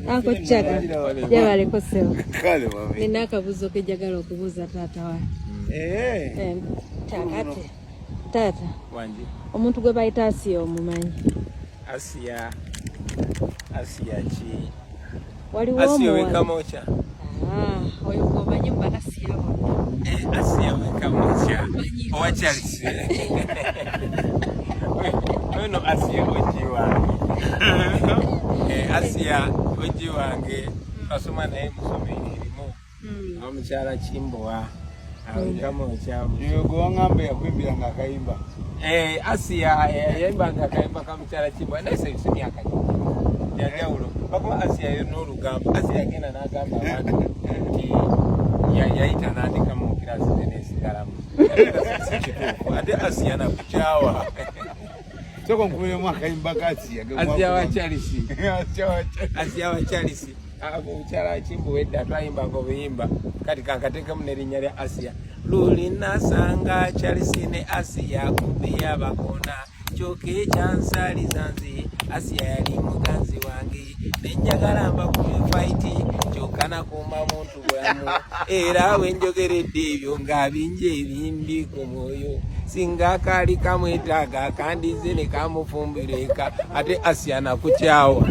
Ako chaka. Jabale kosewa. Kale mami. Nina akabuzo ke jagala okubuza tata wa. Chakate. Tata. Wanji. Omuntu gwe bayita Asiya omumanyi. Asiya chi. Waliwo Asiya wekamocha. Oyo omanyi mba Asiya wonna. Asiya wekamocha. Owa Charles. Ono Asiya ojiwa. Asiya ojiwange kasoma naye musome irimo. Omukyala Kimbowa. Awekamocha. Yogo ngambe yakwimbira ngakayimba. Asiya yayimba ngakayimba kamukyala Kimbowa nase myaka yajawulo. Bakuma Asiya y'olugamba. Asiya agenda n'agamba abantu nti yayita n'andika mu kirasi n'esigalamu. Ate Asiya nakukyawa. Soko nkubire mwaka imbaka Asiya. Asiya wa Charles. Asiya wa Charles. Omukyala Kimbowa edda twayimba ng'obuyimba kati kankateka mu n'erinnya lya Asiya. Luli nasanga Charles ne Asiya kumbe yabakona. Choke chansaliza nze Asiya yali muganzi wange nenjagala mba ku fight chokana kuma muntu bwamu era wenjogeredde ebyo ngabinje ebimbi ku moyo singa kali kamwetaga kandi zene kamufumbireka ate Asiya nakukyawa.